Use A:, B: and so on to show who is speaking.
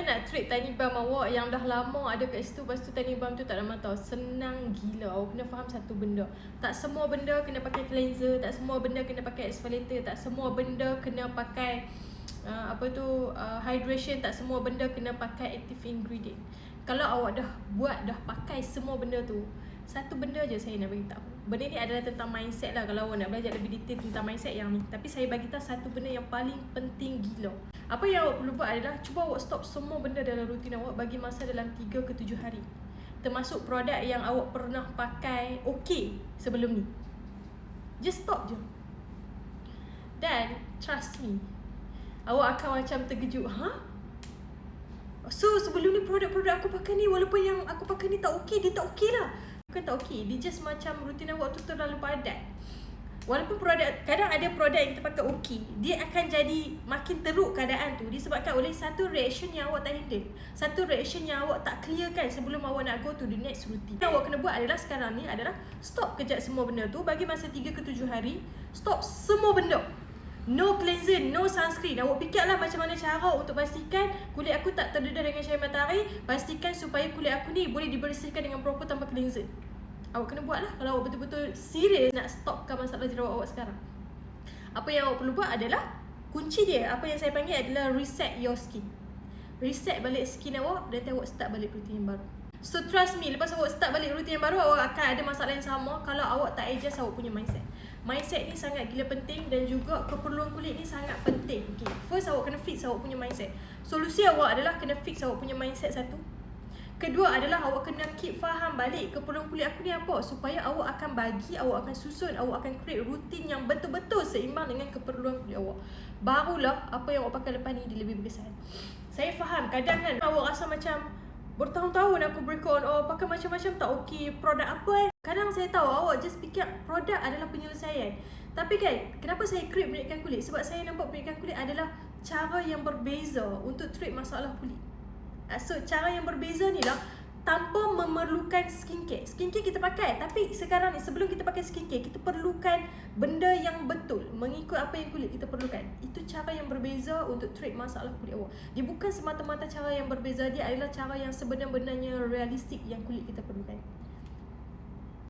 A: nak treat tiny balm awak yang dah lama ada kat situ, lepas tu tiny balm tu tak ada mata, senang gila. Awak kena faham satu benda, tak semua benda kena pakai cleanser, tak semua benda kena pakai exfoliator, tak semua benda kena pakai hydration, tak semua benda kena pakai active ingredient. Kalau awak dah pakai semua benda tu, satu benda je saya nak beritahu. Benda ni adalah tentang mindset lah, kalau awak nak belajar lebih detail tentang mindset yang ni. Tapi saya bagi tahu satu benda yang paling penting gila. Apa yang awak perlu buat adalah cuba awak stop semua benda dalam rutin awak bagi masa dalam 3 ke 7 hari. Termasuk produk yang awak pernah pakai sebelum ni. Just stop je. Dan trust me, awak akan macam terkejut. So sebelum ni produk-produk aku pakai ni, walaupun yang aku pakai ni tak dia tak lah. Bukan tak dia just macam rutin awak tu terlalu padat. Walaupun kadang ada produk yang kita pakai dia akan jadi makin teruk keadaan tu disebabkan oleh satu reaction yang awak tak handle, satu reaction yang awak tak clearkan sebelum awak nak go to the next routine. Yang awak kena buat adalah sekarang ni adalah stop kejap semua benda tu bagi masa 3 ke 7 hari. Stop semua benda. No cleanser, no sunscreen. Awak fikirlah macam mana cara untuk pastikan kulit aku tak terdedah dengan cahaya matahari. Pastikan supaya kulit aku ni boleh dibersihkan dengan proper tanpa cleanser. Awak kena buat lah kalau awak betul-betul serius nak stopkan masalah jerawat awak sekarang. Apa yang awak perlu buat adalah kunci dia, apa yang saya panggil adalah reset your skin. Reset balik skin awak dan awak start balik rutin yang baru. So trust me, lepas awak start balik rutin yang baru, awak akan ada masalah yang sama kalau awak tak adjust awak punya mindset. Mindset ni sangat gila penting dan juga keperluan kulit ni sangat penting. Okay. First awak kena fix awak punya mindset. Solusi awak adalah kena fix awak punya mindset satu. Kedua adalah awak kena keep faham balik keperluan kulit aku ni apa, supaya awak akan awak akan susun, awak akan create rutin yang betul-betul seimbang dengan keperluan kulit awak. Barulah apa yang awak pakai lepas ni dia lebih berkesan. Saya faham kadang kan awak rasa macam bertahun-tahun aku break on, pakai macam-macam tak produk apa Kadang saya tahu awak just fikir produk adalah penyelesaian. Tapi kan, kenapa saya create pendidikan kulit? Sebab saya nampak pendidikan kulit adalah cara yang berbeza untuk treat masalah kulit. So, cara yang berbeza ni lah tanpa memerlukan skincare. Skincare kita pakai, tapi sekarang ni sebelum kita pakai skincare, kita perlukan benda yang betul mengikut apa yang kulit kita perlukan. Itu cara yang berbeza untuk treat masalah kulit awak. Dia bukan semata-mata cara yang berbeza, dia adalah cara yang sebenar-benarnya realistik yang kulit kita perlukan.